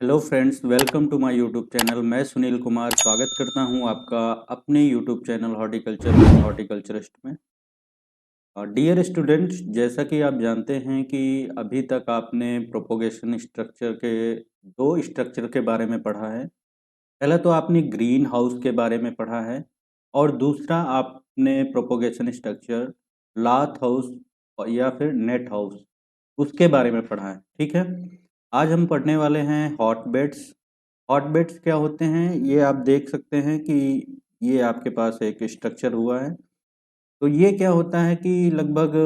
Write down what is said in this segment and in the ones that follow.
Hello friends, welcome to my YouTube channel. मैं सुनील कुमार स्वागत करता हूं आपका अपने YouTube channel horticulture with horticulturist में। डियर स्टूडेंट्स, जैसा कि आप जानते हैं कि अभी तक आपने प्रोपोगेशन स्ट्रक्चर के दो स्ट्रक्चर के बारे में पढ़ा है। पहला तो आपने ग्रीन हाउस के बारे में पढ़ा है और दूसरा आपने प्रोपोगेशन स्ट्रक्चर लाथ हाउस या फिर नेट हाउस उसके बारे में पढ़ा है। ठीक है, आज हम पढ़ने वाले हैं हॉटबेड्स। हॉटबेड्स क्या होते हैं ये आप देख सकते हैं कि ये आपके पास एक स्ट्रक्चर हुआ है। तो ये क्या होता है कि लगभग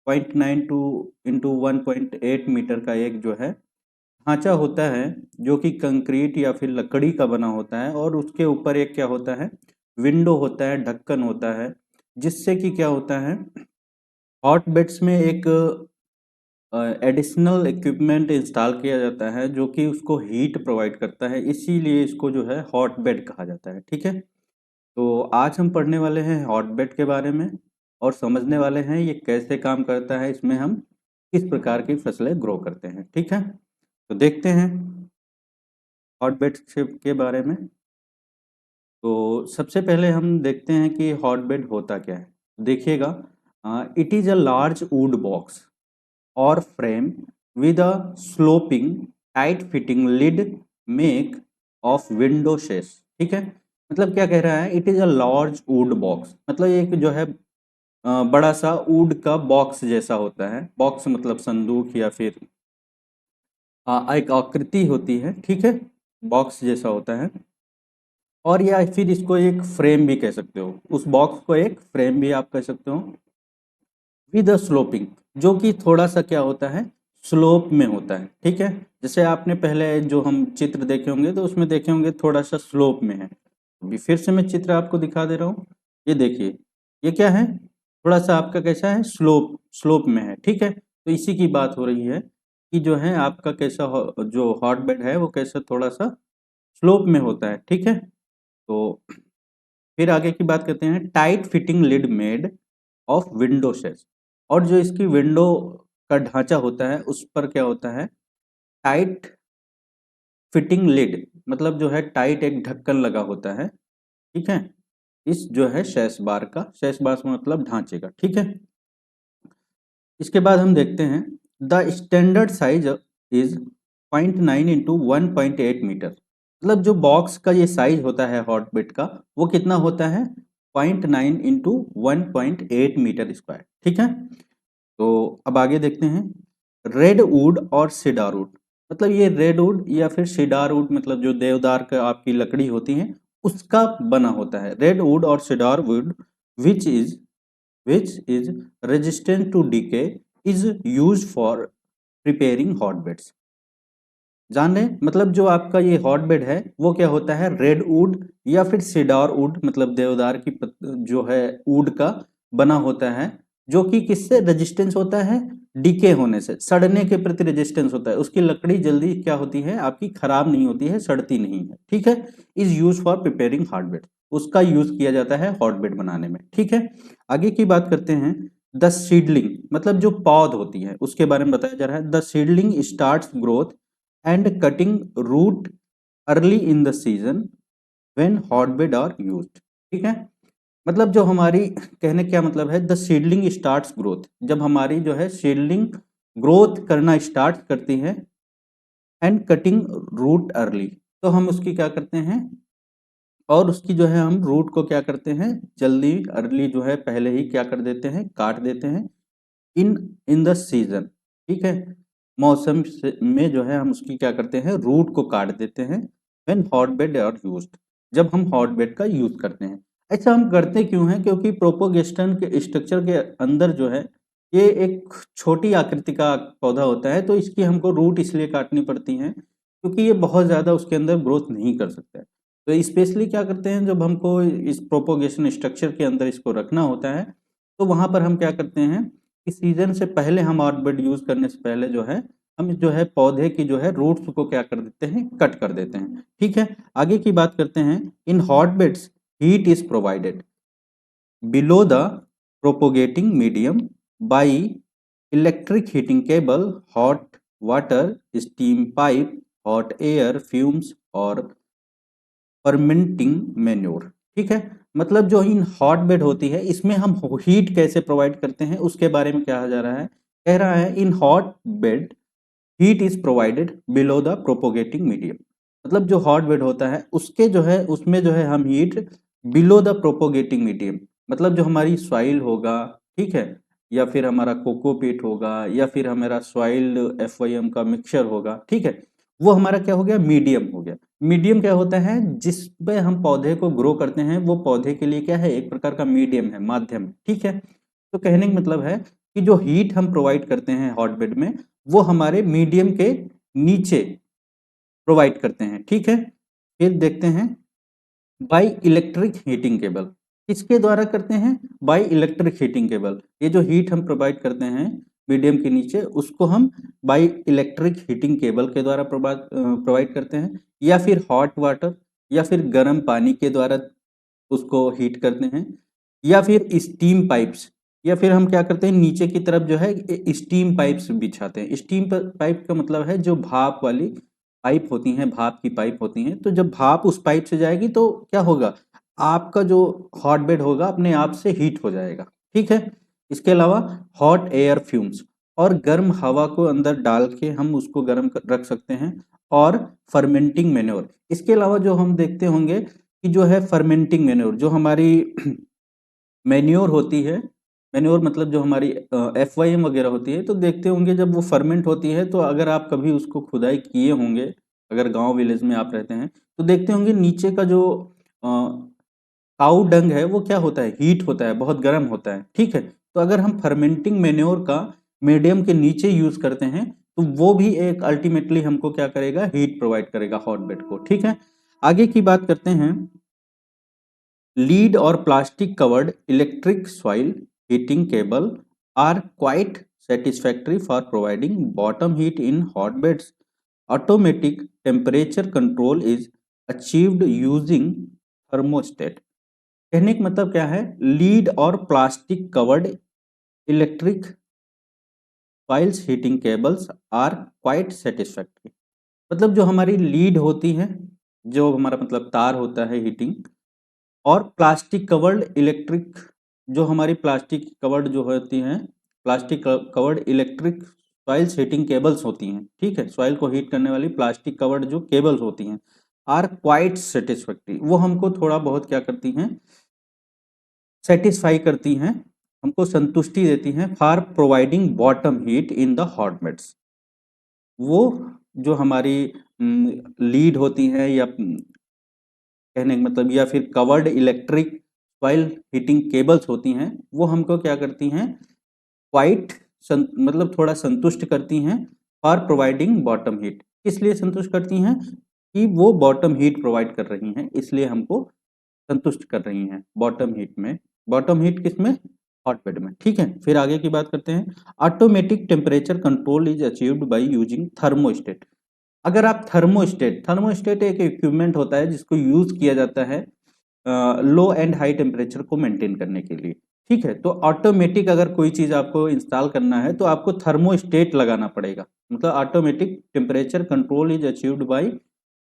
0.92 × 1.8 मीटर का एक जो है ढांचा होता है, जो कि कंक्रीट या फिर लकड़ी का बना होता है और उसके ऊपर एक क्या होता है, विंडो होता है, ढक्कन होता है, जिससे कि क्या होता है, हॉटबेड्स में एक एडिशनल इक्विपमेंट इंस्टॉल किया जाता है जो कि उसको हीट प्रोवाइड करता है, इसीलिए इसको जो है हॉट बेड कहा जाता है। ठीक है, तो आज हम पढ़ने वाले हैं हॉट बेड के बारे में और समझने वाले हैं ये कैसे काम करता है, इसमें हम किस प्रकार की फसलें ग्रो करते हैं। ठीक है, तो देखते हैं हॉट बेड के बारे में। तो सबसे पहले हम देखते हैं कि हॉट बेड होता क्या है। देखिएगा, it is a large would box or frame with a sloping tight fitting lid make of window sash। ठीक है, मतलब क्या कह रहा है, it is a large would box, मतलब एक जो है बड़ा सा वुड का बॉक्स जैसा होता है। बॉक्स मतलब संदूक या फिर एक आकृति होती है। ठीक है, बॉक्स जैसा होता है, और या फिर इसको एक फ्रेम भी कह सकते हो, उस बॉक्स को एक फ्रेम भी आप कह सकते हो। विद स्लोपिंग, जो कि थोड़ा सा क्या होता है, स्लोप में होता है। ठीक है, जैसे आपने पहले जो हम चित्र देखे होंगे तो उसमें देखे होंगे थोड़ा सा स्लोप में है। अभी फिर से मैं चित्र आपको दिखा दे रहा हूँ। ये देखिए, ये क्या है, थोड़ा सा आपका कैसा है, स्लोप स्लोप में है। ठीक है, तो इसी की बात हो रही है कि जो है आपका कैसा जो हॉट बेड है वो कैसा थोड़ा सा स्लोप में होता है। ठीक है, तो फिर आगे की बात करते हैं, tight fitting lid made of window sash. और जो इसकी विंडो का ढांचा होता है उस पर क्या होता है, टाइट फिटिंग लिड, मतलब जो है टाइट एक ढक्कन लगा होता है। ठीक है, इस जो है शैश बार का, शैश बार मतलब ढांचे का। ठीक है, इसके बाद हम देखते हैं the standard size is 0.9 × 1.8 metre. मतलब जो बॉक्स का ये साइज होता है हॉटबेड का, वो कितना होता है, 0.9 × 1.8 मीटर स्क्वायर। ठीक है, तो अब आगे देखते हैं रेड वुड और सीडार वुड। मतलब ये रेड वुड या फिर सीडार वुड, मतलब जो देवदार का आपकी लकड़ी होती है उसका बना होता है। रेड वुड और cider would which is resistant to decay is used for preparing hotbeds। जान रहे हैं? मतलब जो आपका ये हॉटबेड है वो क्या होता है, रेड वुड या फिर सीडार वुड, मतलब देवदार की जो है वुड का बना होता है, जो कि किससे रेजिस्टेंस होता है, डीके होने से, सड़ने के प्रति रेजिस्टेंस होता है। उसकी लकड़ी जल्दी क्या होती है, आपकी खराब नहीं होती है, सड़ती नहीं है। ठीक है, is use for preparing hotbed, उसका यूज किया जाता है हॉटबेड बनाने में। ठीक है, आगे की बात करते हैं द सीडलिंग, मतलब जो पौध होती है उसके बारे में बताया जा रहा है। The seedling starts growth and cutting root early in the season when hotbed are used। ठीक है, मतलब जो हमारी कहने क्या मतलब है, द सीडलिंग स्टार्ट्स ग्रोथ, जब हमारी जो है सीडलिंग ग्रोथ करना स्टार्ट करती है, एंड कटिंग रूट अर्ली, तो हम उसकी क्या करते हैं, और उसकी जो है हम रूट को क्या करते हैं, जल्दी अर्ली जो है पहले ही क्या कर देते हैं, काट देते हैं। इन इन द सीजन, ठीक है, मौसम में जो है हम उसकी क्या करते हैं, रूट को काट देते हैं। व्हेन हॉटबेड आर यूज्ड, जब हम हॉटबेड का यूज करते हैं। ऐसा हम करते क्यों हैं, क्योंकि प्रोपोगेशन के स्ट्रक्चर के अंदर जो है ये एक छोटी आकृति का पौधा होता है, तो इसकी हमको रूट इसलिए काटनी पड़ती हैं क्योंकि ये बहुत ज़्यादा उसके अंदर ग्रोथ नहीं कर सकता है। तो स्पेशली क्या करते हैं, जब हमको इस प्रोपोगेशन स्ट्रक्चर के अंदर इसको रखना होता है, तो वहाँ पर हम क्या करते हैं कि सीजन से पहले, हम हॉटबेड यूज करने से पहले जो है हम जो है पौधे की जो है रूट्स को क्या कर देते हैं, कट कर देते हैं। ठीक है, आगे की बात करते हैं, in hotbeds heat is provided below the propagating medium by electric heating cable, hot water steam pipe hot air, fumes और फर्मेंटिंग मैन्योर। ठीक है, मतलब जो इन हॉट बेड होती है इसमें हम हीट कैसे प्रोवाइड करते हैं उसके बारे में कहा जा रहा है। कह रहा है in hot bed heat is provided below the propagating medium. मतलब जो हॉट बेड होता है उसके जो है उसमें जो है हम heat below the propagating medium, मतलब जो हमारी सॉइल होगा, ठीक है, या फिर हमारा कोकोपीट होगा या फिर हमारा सॉइल्ड एफवाईएम का मिक्सचर होगा, ठीक है, वो हमारा क्या हो गया, मीडियम हो गया। मीडियम क्या होता है, जिसपे हम पौधे को ग्रो करते हैं, वो पौधे के लिए क्या है, एक प्रकार का मीडियम है, माध्यम, ठीक है। तो कहने का मतलब है कि जो हीट हम प्रोवाइड करते हैं हॉट बेड में वो हमारे मीडियम के नीचे प्रोवाइड करते हैं, ठीक है। फिर देखते हैं बाई इलेक्ट्रिक हीटिंग केबल, किसके द्वारा करते हैं, बाई इलेक्ट्रिक हीटिंग केबल। ये जो हीट हम प्रोवाइड करते हैं मीडियम के नीचे उसको हम बाई इलेक्ट्रिक हीटिंग केबल के द्वारा प्रोवाइड करते हैं, या फिर हॉट वाटर या फिर गर्म पानी के द्वारा उसको हीट करते हैं, या फिर स्टीम पाइप्स, या फिर हम क्या करते हैं नीचे की तरफ जो है स्टीम पाइप्स बिछाते हैं। स्टीम पाइप का मतलब है जो भाप वाली पाइप होती हैं, भाप की पाइप होती हैं, तो जब भाप उस पाइप से जाएगी तो क्या होगा, आपका जो हॉट बेड होगा अपने आप से हीट हो जाएगा, ठीक है। इसके अलावा हॉट एयर फ्यूम्स, और गर्म हवा को अंदर डाल के हम उसको गर्म रख सकते हैं, और फर्मेंटिंग मैन्योर। इसके अलावा जो हम देखते होंगे कि जो है फर्मेंटिंग मैन्योर, जो हमारी मैन्योर होती है, मैन्योर मतलब जो हमारी एफवाईएम वगैरह होती है, तो देखते होंगे जब वो फर्मेंट होती है, तो अगर आप कभी उसको खुदाई किए होंगे, अगर गांव विलेज में आप रहते हैं तो देखते होंगे नीचे का जो काऊ डंग है वो क्या होता है, हीट होता है, बहुत गर्म होता है, ठीक है। तो अगर हम फर्मेंटिंग मैन्योर का मीडियम के नीचे यूज करते हैं तो वो भी एक अल्टीमेटली हमको क्या करेगा, हीट प्रोवाइड करेगा हॉट बेड को, ठीक है। आगे की बात करते हैं, लीड और plastic covered electric soil heating cable are quite satisfactory for providing bottom heat in hotbeds. Automatic temperature control is achieved using thermostat. कहने का मतलब क्या है, लीड और plastic covered electric soils heating cables are quite satisfactory. मतलब जो हमारी lead होती है, जो हमारा मतलब तार होता है हीटिंग, और प्लास्टिक कवर्ड इलेक्ट्रिक, जो हमारी प्लास्टिक कवर्ड जो होती हैं, plastic covered electric soils heating cables होती हैं, ठीक है, सॉइल को हीट करने वाली प्लास्टिक कवर्ड जो केबल्स होती हैं, आर क्वाइट सेटिस्फैक्ट्री, वो हमको थोड़ा बहुत क्या करती हैं, सेटिस्फाई करती हैं, हमको संतुष्टि देती हैं, for providing bottom heat in the hot beds. वो जो हमारी लीड होती हैं या कहने का मतलब, या फिर covered electric soil heating cables होती हैं, वो हमको क्या करती हैं, क्वाइट मतलब थोड़ा संतुष्ट करती हैं, फॉर प्रोवाइडिंग बॉटम हीट। इसलिए संतुष्ट करती हैं कि वो बॉटम हीट प्रोवाइड कर रही हैं, इसलिए हमको संतुष्ट कर रही हैं बॉटम हीट में। बॉटम हीट किसमें, हॉट बेड में, ठीक है। फिर आगे की बात करते हैं, automatic temperature control is achieved by using thermostat. अगर आप थर्मोस्टेट, थर्मोस्टेट एक इक्विपमेंट होता है जिसको यूज किया जाता है लो एंड हाई टेम्परेचर को मेंटेन करने के लिए, ठीक है। तो ऑटोमेटिक अगर कोई चीज आपको इंस्टॉल करना है तो आपको थर्मोस्टेट लगाना पड़ेगा, मतलब automatic temperature control is achieved by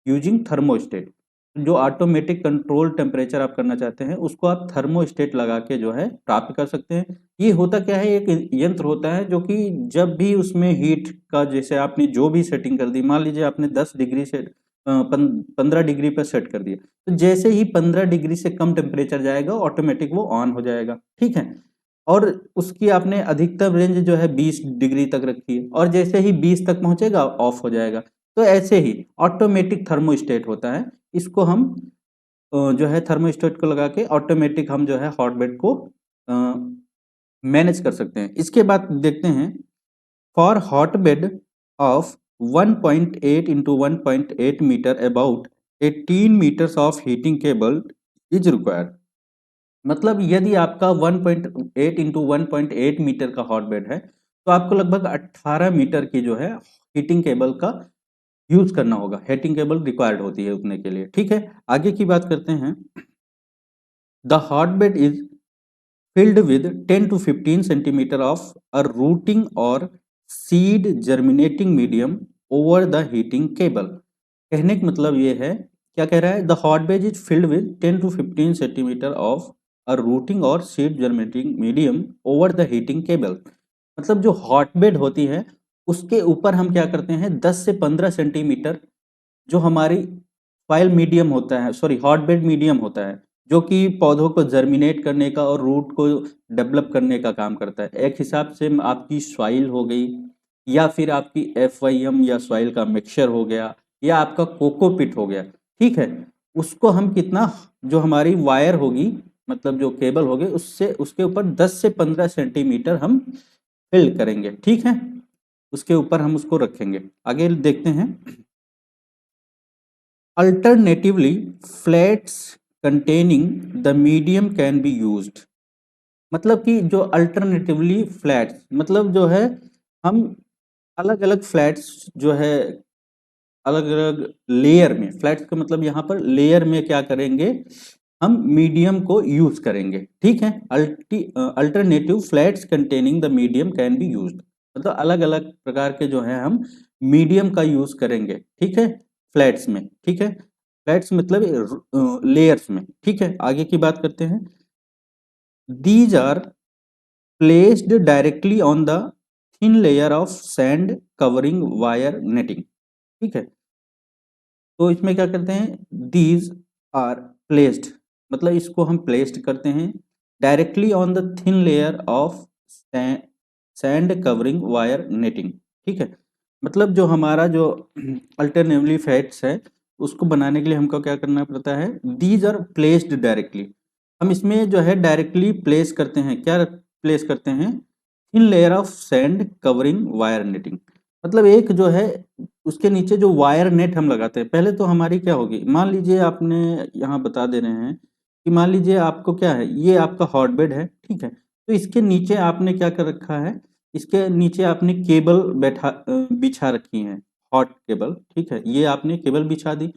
using thermostat. जो ऑटोमेटिक कंट्रोल टेम्परेचर आप करना चाहते हैं उसको आप थर्मोस्टेट लगा के जो है प्राप्त कर सकते हैं। ये होता क्या है, एक यंत्र होता है जो कि जब भी उसमें हीट का, जैसे आपने जो भी सेटिंग कर दी, मान लीजिए आपने 10 डिग्री से 15 डिग्री पर सेट कर दिया, तो जैसे ही 15 डिग्री से कम टेम्परेचर जाएगा ऑटोमेटिक वो ऑन हो जाएगा, ठीक है। और उसकी आपने अधिकतम रेंज जो है 20 डिग्री तक रखी है, और जैसे ही 20 तक पहुंचेगा ऑफ हो जाएगा। तो ऐसे ही ऑटोमेटिक थर्मोस्टेट होता है, इसको हम जो है थर्मोस्टेट को लगा के ऑटोमेटिक हम जो है हॉट बेड को मैनेज कर सकते हैं। इसके बाद देखते हैं, for hot bed of 1.8 into 1.8 metre about 18 metres of heating cable is required. मतलब यदि आपका 1.8 इंटू 1.8 मीटर का हॉट बेड है तो आपको लगभग 18 मीटर की जो है हीटिंग केबल का यूज करना होगा, हीटिंग केबल रिक्वायर्ड होती है उतने के लिए, ठीक है। आगे की बात करते हैं, the hot bed is filled with 10 to 15 centimeter of a rooting or seed germinating medium over the heating cable। कहने का मतलब ये है, क्या कह रहा है, the hot bed is filled with 10 to 15 centimetre of a rooting और seed germinating medium over the heating cable. मतलब जो हॉट बेड होती है उसके ऊपर हम क्या करते हैं, 10 से 15 सेंटीमीटर जो हमारी सॉइल मीडियम होता है, सॉरी हॉट बेड मीडियम होता है, जो कि पौधों को जर्मिनेट करने का और रूट को डेवलप करने का काम करता है। एक हिसाब से आपकी सॉइल हो गई, या फिर आपकी FYM या सॉइल का मिक्सचर हो गया, या आपका कोकोपिट हो गया, ठीक है, उसको हम कितना, जो हमारी वायर होगी, मतलब जो केबल होगी, उससे उसके ऊपर 10 से 15 सेंटीमीटर हम फिल करेंगे, ठीक है, उसके ऊपर हम उसको रखेंगे। आगे देखते हैं। Alternatively, flats containing the medium can be used। मतलब कि जो अल्टरनेटिवली फ्लैट्स, मतलब जो है हम अलग अलग फ्लैट्स जो है, अलग अलग लेयर में, फ्लैट्स का मतलब यहाँ पर लेयर में क्या करेंगे, हम मीडियम को यूज करेंगे, ठीक है। Alternative flats containing the medium can be used, मतलब अलग अलग प्रकार के जो है हम मीडियम का यूज करेंगे, ठीक है, फ्लैट्स में, ठीक है, फ्लैट्स मतलब लेयर्स में, ठीक है। आगे की बात करते हैं। These are placed directly on the thin layer of sand covering wire netting, ठीक है। तो इसमें क्या करते हैं, दीज आर प्लेस्ड, मतलब इसको हम प्लेस्ड करते हैं directly on the thin layer of sand covering wire netting, ठीक है। मतलब जो हमारा जो अल्टरनेटिवली फैट्स है उसको बनाने के लिए हमको क्या करना पड़ता है, दीज आर प्लेस्ड डायरेक्टली, हम इसमें जो है डायरेक्टली प्लेस करते हैं, क्या प्लेस करते हैं, thin layer of sand covering wire netting. मतलब एक जो है उसके नीचे जो वायर नेट हम लगाते हैं, पहले तो हमारी क्या होगी, मान लीजिए आपने, यहाँ बता दे रहे हैं कि मान लीजिए आपको क्या है, ये आपका हॉट बेड है, ठीक है, तो इसके नीचे आपने क्या कर रखा है, इसके नीचे आपने केबल बिछा रखी है, हॉट केबल, ठीक है, ये आपने केबल बिछा दी।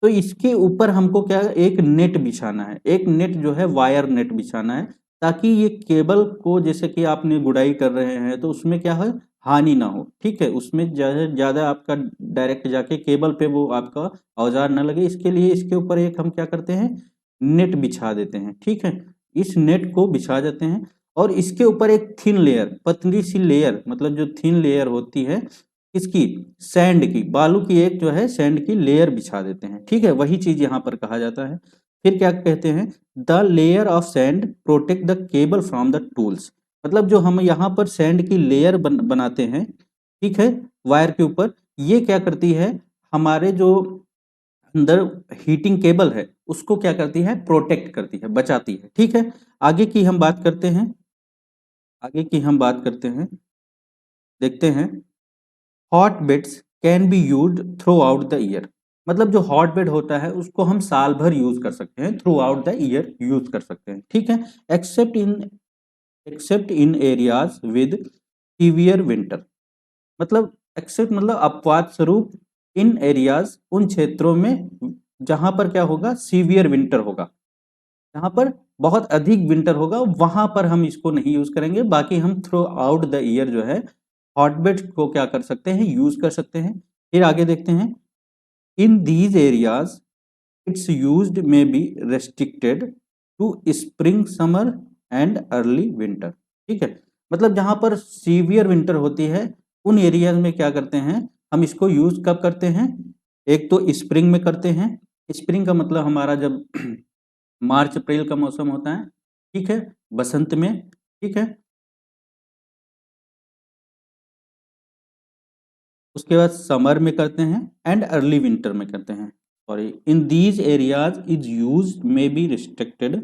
तो इसके ऊपर हमको क्या, एक नेट बिछाना है, एक नेट जो है वायर नेट बिछाना है, ताकि ये केबल को, जैसे कि आपने गुड़ाई कर रहे हैं तो उसमें क्या है, हानि ना हो, ठीक है, उसमें ज़्यादा आपका डायरेक्ट जाके केबल पे वो आपका औजार ना लगे, इसके लिए इसके ऊपर एक हम क्या करते हैं, नेट बिछा देते हैं, ठीक है। इस नेट को बिछा देते हैं और इसके ऊपर एक थिन लेयर, पतली सी लेयर, मतलब जो थिन लेयर होती है इसकी, सैंड की, बालू की एक जो है सैंड की लेयर बिछा देते हैं, ठीक है, वही चीज यहाँ पर कहा जाता है। फिर क्या कहते हैं, the layer of sand protect the cable from the tools. मतलब जो हम यहाँ पर सैंड की लेयर बनाते हैं, ठीक है, वायर के ऊपर, ये क्या करती है, हमारे जो अंदर हीटिंग केबल है उसको क्या करती है, प्रोटेक्ट करती है, बचाती है, ठीक है। आगे की हम बात करते हैं, आगे की हम बात करते हैं, देखते हैं। Hot beds can be used through out the year. मतलब जो हॉट बेड होता है उसको हम साल भर यूज कर सकते हैं, through out the year use कर सकते हैं, ठीक है, accept in accept in areas with severe winter. मतलब एक्सेप्ट मतलब अपवाद स्वरूप, इन एरियाज उन क्षेत्रों में जहां पर क्या होगा, सीवियर विंटर होगा, जहां पर बहुत अधिक विंटर होगा, वहां पर हम इसको नहीं यूज करेंगे, बाकी हम थ्रू आउट द ईयर जो है हॉटबेड को क्या कर सकते हैं, यूज कर सकते हैं। फिर आगे देखते हैं। In these areas it's used may be restricted to spring summer and early winter, ठीक है। मतलब जहां पर सीवियर विंटर होती है उन एरियाज में क्या करते हैं, हम इसको यूज कब करते हैं, एक तो स्प्रिंग में करते हैं, स्प्रिंग का मतलब हमारा जब मार्च अप्रैल का मौसम होता है, ठीक है, बसंत में, ठीक है, उसके बाद समर में करते हैं एंड अर्ली विंटर में करते हैं, sorry, in these areas is use में बी रिस्ट्रिक्टेड।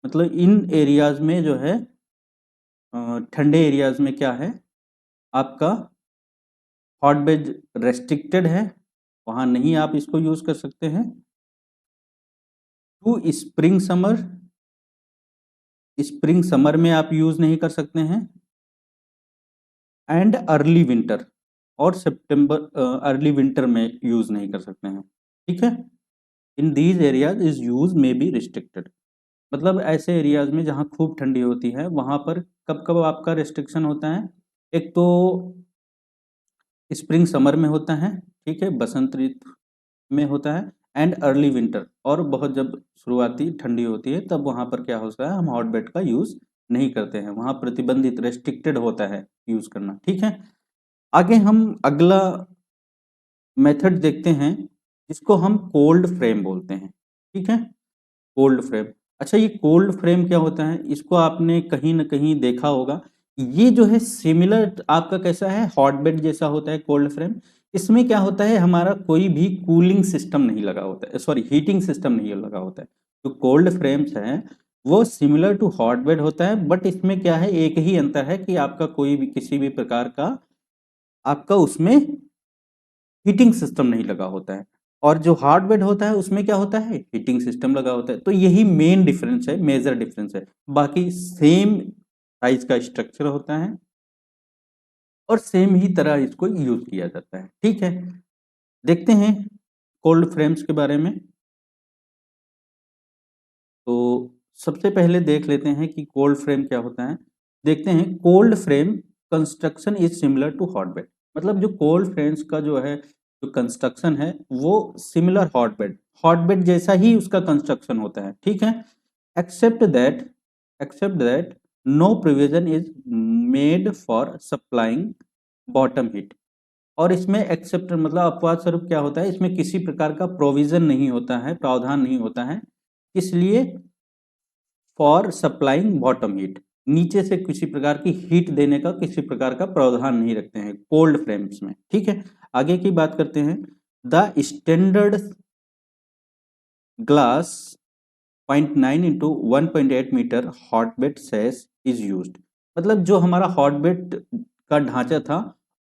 मतलब इन एरियाज में जो है ठंडे एरियाज में क्या है, आपका हॉट बेड रेस्ट्रिक्टेड है, वहां नहीं आप इसको यूज कर सकते हैं। To spring summer, spring summer में आप यूज नहीं कर सकते हैं, एंड अर्ली विंटर, और सितंबर अर्ली विंटर में यूज नहीं कर सकते हैं, ठीक है। इन दीज एरियाज इज यूज में बी रिस्ट्रिक्टेड। मतलब ऐसे एरियाज में जहाँ खूब ठंडी होती है वहां पर कब कब आपका रिस्ट्रिक्शन होता है, एक तो स्प्रिंग समर में होता है, ठीक है, बसंत ऋतु, में होता है एंड अर्ली विंटर, और बहुत जब शुरुआती ठंडी होती है तब वहाँ पर क्या होता है, हम हॉट बेड का यूज़ नहीं करते हैं, वहाँ प्रतिबंधित रेस्ट्रिक्टेड होता है यूज़ करना। ठीक है, आगे हम अगला मेथड देखते हैं जिसको हम कोल्ड फ्रेम बोलते हैं। ठीक है, कोल्ड फ्रेम। अच्छा, ये कोल्ड फ्रेम क्या होता है, इसको आपने कहीं न कहीं देखा होगा। ये जो है सिमिलर आपका कैसा है, हॉट बेड जैसा होता है कोल्ड फ्रेम। इसमें क्या होता है, हमारा कोई भी कूलिंग सिस्टम नहीं लगा होता है, सॉरी हीटिंग सिस्टम नहीं लगा होता है। तो कोल्ड फ्रेम्स हैं वो सिमिलर टू हॉट बेड होता है, बट इसमें क्या है, एक ही अंतर है कि आपका कोई भी किसी भी प्रकार का आपका उसमें हीटिंग सिस्टम नहीं लगा होता है। और जो हार्ड बेड होता है उसमें क्या होता है, हीटिंग सिस्टम लगा होता है। तो यही मेन डिफरेंस है, मेजर डिफरेंस है। बाकी सेम साइज का स्ट्रक्चर होता है और सेम ही तरह इसको यूज किया जाता है। ठीक है, देखते हैं कोल्ड फ्रेम्स के बारे में। तो सबसे पहले देख लेते हैं कि कोल्ड फ्रेम क्या होता है। देखते हैं, cold frame construction is similar to hot bed. मतलब जो कोल्ड फ्रेम्स का जो है, जो कंस्ट्रक्शन है वो सिमिलर हॉट बेड जैसा ही उसका कंस्ट्रक्शन होता है। ठीक है, except that except that no provision is made for supplying bottom heat. और इसमें एक्सेप्ट मतलब अपवाद स्वरूप क्या होता है, इसमें किसी प्रकार का प्रोविजन नहीं होता है, प्रावधान नहीं होता है, इसलिए फॉर सप्लाइंग बॉटम हीट, नीचे से किसी प्रकार की हीट देने का किसी प्रकार का प्रावधान नहीं रखते हैं कोल्ड फ्रेम्स में। ठीक है, आगे की बात करते हैं। The standard glass 0.9 into 1.8 metre hotbed sash is used. मतलब जो हमारा हॉटबेड का ढांचा था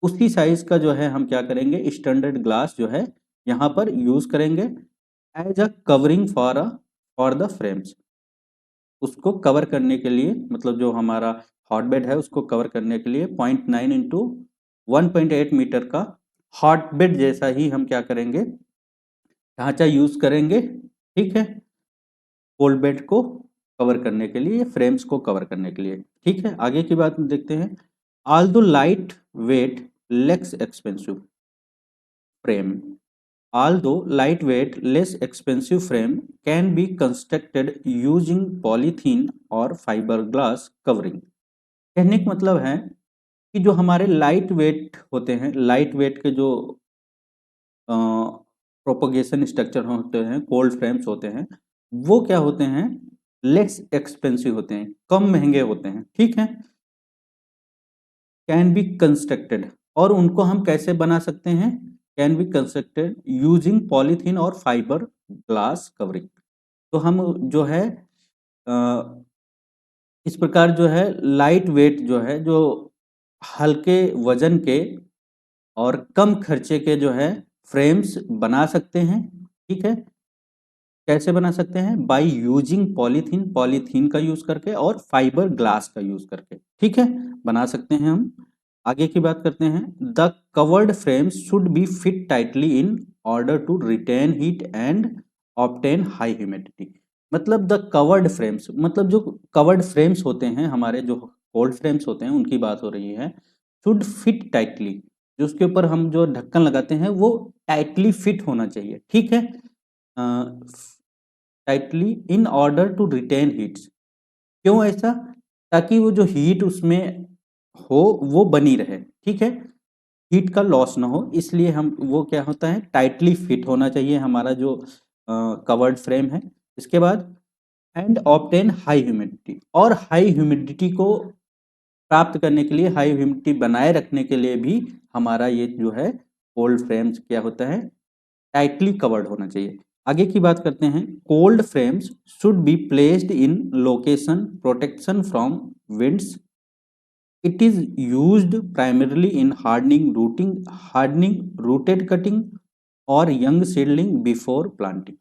उसी साइज का जो है हम क्या करेंगे, स्टैंडर्ड ग्लास जो है यहाँ पर यूज करेंगे as a covering for the frames. उसको कवर करने के लिए, मतलब जो हमारा हॉटबेड है उसको कवर करने के लिए 0.9 इंटू 1.8 मीटर का हॉटबेड जैसा ही हम क्या करेंगे, ढांचा यूज करेंगे। ठीक है, कोल्ड बेड को कवर करने के लिए, फ्रेम्स को कवर करने के लिए। ठीक है, आगे की बात देखते हैं। Aldous light weight less expensive frame although lightweight less expensive frame can be constructed using polythene or fiberglass covering। कहने का मतलब है कि जो हमारे लाइट वेट होते हैं, लाइट वेट के जो प्रोपोगेशन स्ट्रक्चर होते हैं, कोल्ड फ्रेम्स होते हैं, वो क्या होते हैं, लेस एक्सपेंसिव होते हैं, कम महंगे होते हैं। ठीक है, कैन बी कंस्ट्रक्टेड, और उनको हम कैसे बना सकते हैं, can be constructed using polythene और फाइबर ग्लास कवरिंग। तो हम जो है अ, इस प्रकार जो है लाइट वेट जो है, जो हल्के वजन के और कम खर्चे के जो है फ्रेम्स बना सकते हैं। ठीक है, कैसे बना सकते हैं, बाय यूजिंग पॉलीथीन, पॉलीथीन का यूज करके और फाइबर ग्लास का यूज करके। ठीक है, बना सकते हैं हम। आगे की बात करते हैं। The covered frames should be fit tightly in order to retain heat and obtain high humidity. मतलब द कवर्ड फ्रेम्स, मतलब जो कवर्ड फ्रेम्स होते हैं हमारे, जो कोल्ड फ्रेम्स होते हैं उनकी बात हो रही है। शुड फिट टाइटली, जो उसके ऊपर हम जो ढक्कन लगाते हैं वो टाइटली फिट होना चाहिए। ठीक है, tightly in order to retain heats. क्यों ऐसा, ताकि वो जो हीट उसमें हो वो बनी रहे। ठीक है, हीट का लॉस ना हो, इसलिए हम वो क्या होता है, टाइटली फिट होना चाहिए हमारा जो कवर्ड फ्रेम है। इसके बाद एंड ऑब्टेन हाई ह्यूमिडिटी, और हाई ह्यूमिडिटी को प्राप्त करने के लिए, हाई ह्यूमिडिटी बनाए रखने के लिए भी हमारा ये जो है कोल्ड फ्रेम्स क्या होता है, टाइटली कवर्ड होना चाहिए। आगे की बात करते हैं। Cold frames should be placed in location protection from winds. It is used primarily in hardening rooted cutting और यंग सीडलिंग बिफोर प्लांटिंग।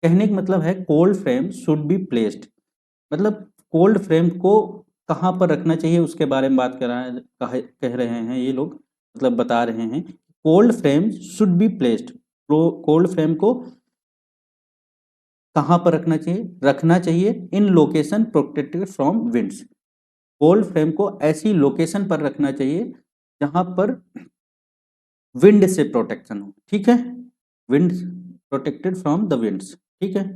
कहने का मतलब है cold frame should be placed, मतलब कोल्ड फ्रेम को कहाँ पर रखना चाहिए उसके बारे में बात कर रहा है, कह रहे हैं ये लोग, मतलब बता रहे हैं। Cold frame should be placed, cold frame को कहाँ पर रखना चाहिए in location protected from winds. Cold frame को ऐसी लोकेशन पर रखना चाहिए जहां पर विंड से प्रोटेक्शन हो। ठीक है, wind protected from the winds, ठीक है।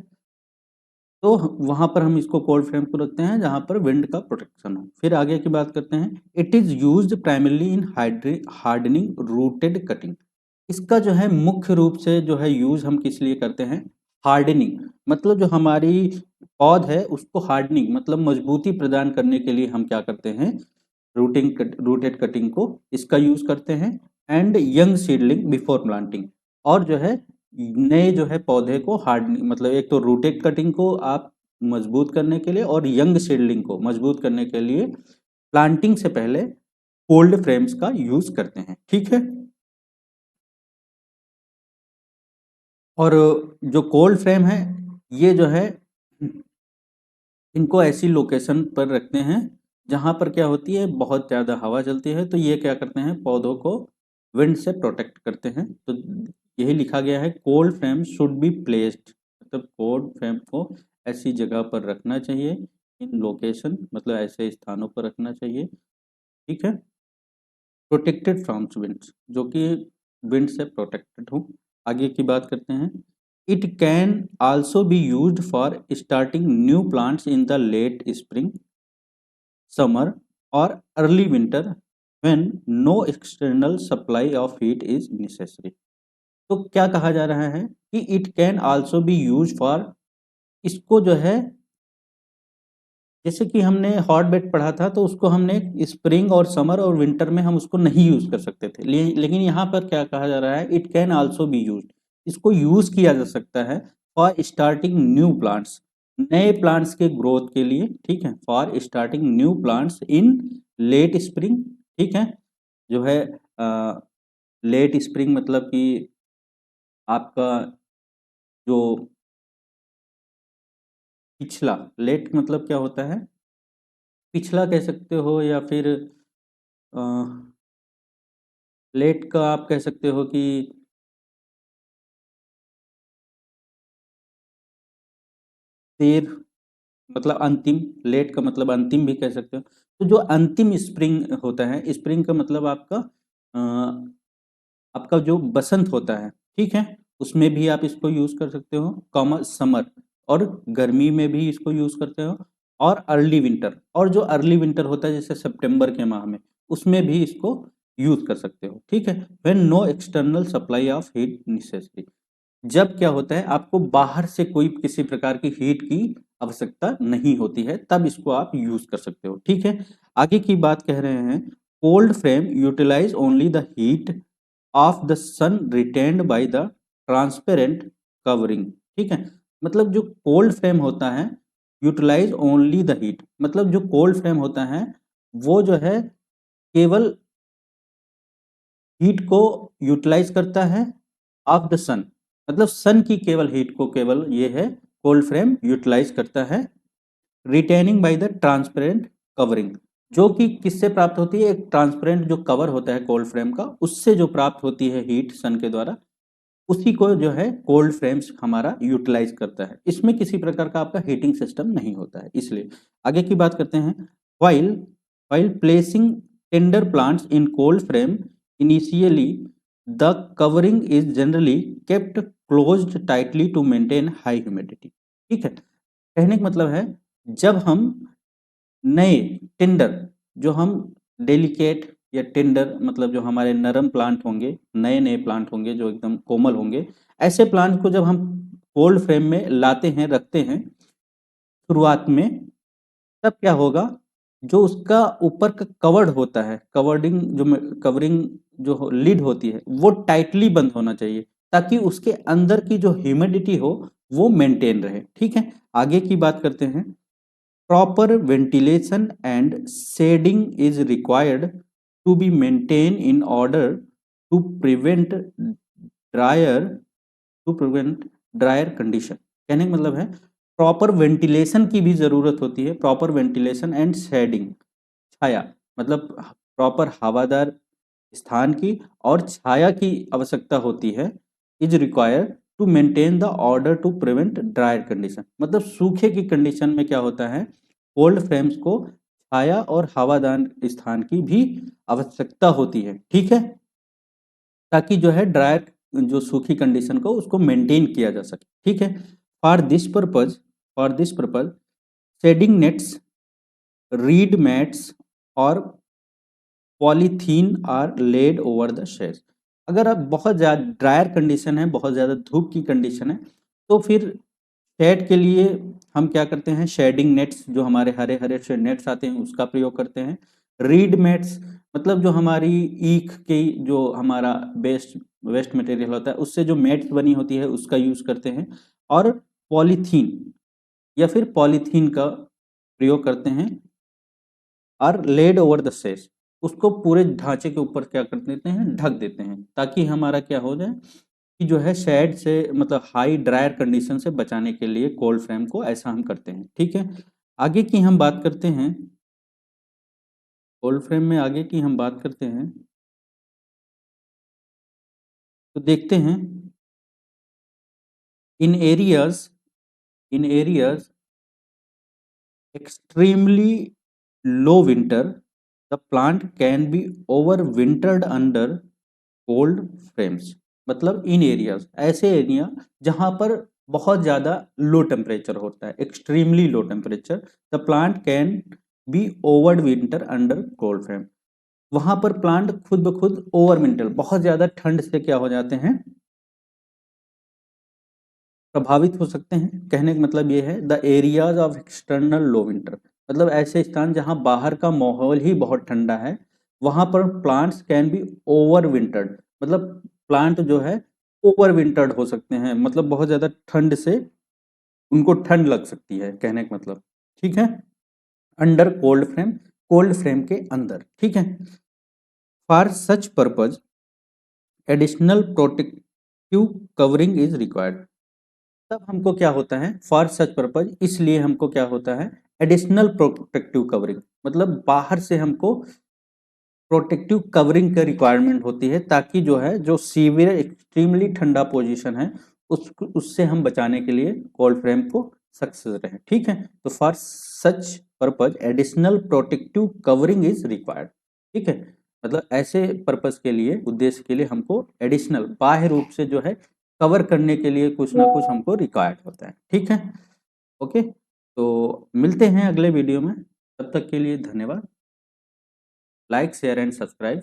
तो वहां पर हम इसको कोल्ड फ्रेम को रखते हैं जहां पर विंड का प्रोटेक्शन हो। फिर आगे की बात करते हैं, it is used primarily in hardening rooted cutting. इसका जो है मुख्य रूप से जो है यूज हम किस लिए करते हैं, हार्डनिंग, मतलब जो हमारी पौध है उसको हार्डनिंग मतलब मजबूती प्रदान करने के लिए हम क्या करते हैं, रूटेड कटिंग को इसका यूज करते हैं। And young seedling before planting, और जो है नए जो है पौधे को हार्डनिंग मतलब एक तो रूटेड कटिंग को आप मजबूत करने के लिए और यंग सीडलिंग को मजबूत करने के लिए प्लांटिंग से पहले कोल्ड फ्रेम्स का यूज करते हैं, ठीक है। और जो कोल्ड फ्रेम है ये जो है इनको ऐसी लोकेशन पर रखते हैं जहां पर क्या होती है, बहुत ज़्यादा हवा चलती है, तो ये क्या करते हैं, पौधों को विंड से प्रोटेक्ट करते हैं। तो यही लिखा गया है, cold frame should be placed, मतलब कोल्ड फ्रेम को ऐसी जगह पर रखना चाहिए, इन लोकेशन मतलब ऐसे स्थानों पर रखना चाहिए, ठीक है, प्रोटेक्टेड फ्रॉम विंड्स, जो कि विंड से प्रोटेक्टेड हो। आगे की बात करते हैं, it can also be used for starting new plants in the late spring, summer और early winter when no external supply of heat is necessary. तो क्या कहा जा रहा है कि it can also be use for, इसको जो है जैसे कि हमने हॉट बेड पढ़ा था तो उसको हमने स्प्रिंग और समर और विंटर में हम उसको नहीं यूज कर सकते थे, लेकिन यहाँ पर क्या कहा जा रहा है, it can also be use, इसको यूज किया जा सकता है फॉर स्टार्टिंग न्यू प्लांट्स, नए प्लांट्स के ग्रोथ के लिए, ठीक है, for starting new plants in late spring, ठीक है, जो है लेट स्प्रिंग मतलब कि आपका जो पिछला, लेट मतलब क्या होता है, पिछला कह सकते हो या फिर लेट का आप कह सकते हो कि देर, मतलब अंतिम, लेट का मतलब अंतिम भी कह सकते हो। तो जो अंतिम स्प्रिंग होता है, स्प्रिंग का मतलब आपका आपका जो बसंत होता है, ठीक है, उसमें भी आप इसको यूज कर सकते हो, कॉमन समर, और गर्मी में भी इसको यूज करते हो, और अर्ली विंटर, और जो अर्ली विंटर होता है जैसे सितंबर के माह में, उसमें भी इसको यूज कर सकते हो, ठीक है, when no external supply of heat necessary, जब क्या होता है आपको बाहर से कोई किसी प्रकार की हीट की आवश्यकता नहीं होती है, तब इसको आप यूज कर सकते हो, ठीक है। आगे की बात कह रहे हैं, cold frame utilize only the heat of the sun retained by the transparent covering, ठीक है, मतलब जो कोल्ड फ्रेम होता है यूटिलाइज ओनली द हीट, मतलब जो कोल्ड फ्रेम होता है वो जो है केवल हीट को यूटिलाइज करता है ऑफ द सन, मतलब सन की केवल हीट को केवल ये है कोल्ड फ्रेम यूटिलाइज करता है, retaining bye the transparent covering, जो कि किससे प्राप्त होती है, एक ट्रांसपेरेंट जो कवर होता है कोल्ड फ्रेम का, उससे जो प्राप्त होती है हीट सन के द्वारा, उसी को जो है कोल्ड फ्रेम्स हमारा यूटिलाइज करता है, इसमें किसी प्रकार का आपका हीटिंग सिस्टम नहीं होता है, इसलिए। आगे की बात करते हैं, while while placing tender plants in cold frame initially the covering is generally kept closed tightly to maintain high humidity, ठीक है, कहने का मतलब है जब हम नए टेंडर, जो हम डेलिकेट या टेंडर मतलब जो हमारे नरम प्लांट होंगे, नए नए प्लांट होंगे जो एकदम कोमल होंगे, ऐसे प्लांट को जब हम कोल्ड फ्रेम में लाते हैं रखते हैं शुरुआत में, तब क्या होगा, जो उसका ऊपर का कवर्ड होता है, कवर्डिंग जो कवरिंग जो लिड होती है वो टाइटली बंद होना चाहिए, ताकि उसके अंदर की जो ह्यूमिडिटी हो वो मेंटेन रहे, ठीक है। आगे की बात करते हैं, proper ventilation and shading is required to be maintained in order to prevent drier dryer condition, कहने का मतलब है प्रॉपर वेंटिलेशन की भी जरूरत होती है, प्रॉपर वेंटिलेशन एंड शेडिंग, छाया, मतलब प्रॉपर हवादार स्थान की और छाया की आवश्यकता होती है, is required to maintain the order to prevent dryer condition, मतलब सूखे की कंडीशन में क्या होता है, कोल्ड फ्रेम्स को छाया और हवादार स्थान की भी आवश्यकता होती है, ठीक है, ताकि जो है ड्रायर जो सूखी कंडीशन को उसको मेंटेन किया जा सके, ठीक है। For this purpose shading nets, reed mats और polythene are laid over the sheds. अगर अब बहुत ज़्यादा ड्रायर कंडीशन है, बहुत ज़्यादा धूप की कंडीशन है, तो फिर शेड के लिए हम क्या करते हैं, शेडिंग नेट्स, जो हमारे हरे हरे से नेट्स आते हैं उसका प्रयोग करते हैं। रीड मैट्स मतलब जो हमारी ईख की जो हमारा वेस्ट मटेरियल होता है उससे जो मैट्स बनी होती है उसका यूज़ करते हैं। और पॉलीथीन या फिर पॉलीथीन का प्रयोग करते हैं। और लेड ओवर द सेस, उसको पूरे ढांचे के ऊपर क्या कर देते हैं, ढक देते हैं, ताकि हमारा क्या हो जाए कि जो है शेड से मतलब हाई ड्रायर कंडीशन से बचाने के लिए कोल्ड फ्रेम को ऐसा हम करते हैं, ठीक है। आगे की हम बात करते हैं, कोल्ड फ्रेम में आगे की हम बात करते हैं तो देखते हैं in areas extremely low winter the plant can be overwintered under cold frames. मतलब इन एरियाज, ऐसे एरिया जहां पर बहुत ज़्यादा लो टेम्परेचर होता है, extremely low temperature, the plant can be over winter under cold frame. वहां पर प्लांट खुद ब खुद ओवर विंटर, बहुत ज़्यादा ठंड से क्या हो जाते हैं, प्रभावित हो सकते हैं। कहने का मतलब ये है the areas of external low winter, मतलब ऐसे स्थान जहां बाहर का माहौल ही बहुत ठंडा है, वहां पर प्लांट्स कैन बी ओवर विंटर्ड, मतलब प्लांट जो है ओवर विंटर्ड हो सकते हैं, मतलब बहुत ज्यादा ठंड से उनको ठंड लग सकती है, कहने का मतलब, ठीक है। Under cold frame, cold frame के अंदर, ठीक है। For such purpose additional protective covering is required. तब हमको क्या होता है, फॉर सच पर्पज, इसलिए हमको क्या होता है, एडिशनल प्रोटेक्टिव कवरिंग, मतलब बाहर से हमको प्रोटेक्टिव कवरिंग का रिक्वायरमेंट होती है, ताकि जो है जो सीवियर एक्सट्रीमली ठंडा पोजीशन है उससे हम बचाने के लिए कोल्ड फ्रेम को सक्सेस रहे, ठीक है। तो for such purpose additional protective covering is required, ठीक है। मतलब ऐसे पर्पज के लिए, उद्देश्य के लिए हमको एडिशनल बाह्य रूप से जो है कवर करने के लिए कुछ ना कुछ हमको रिक्वायर्ड होता है, ठीक है। ओके, तो मिलते हैं अगले वीडियो में, तब तक के लिए धन्यवाद। Like share and subscribe.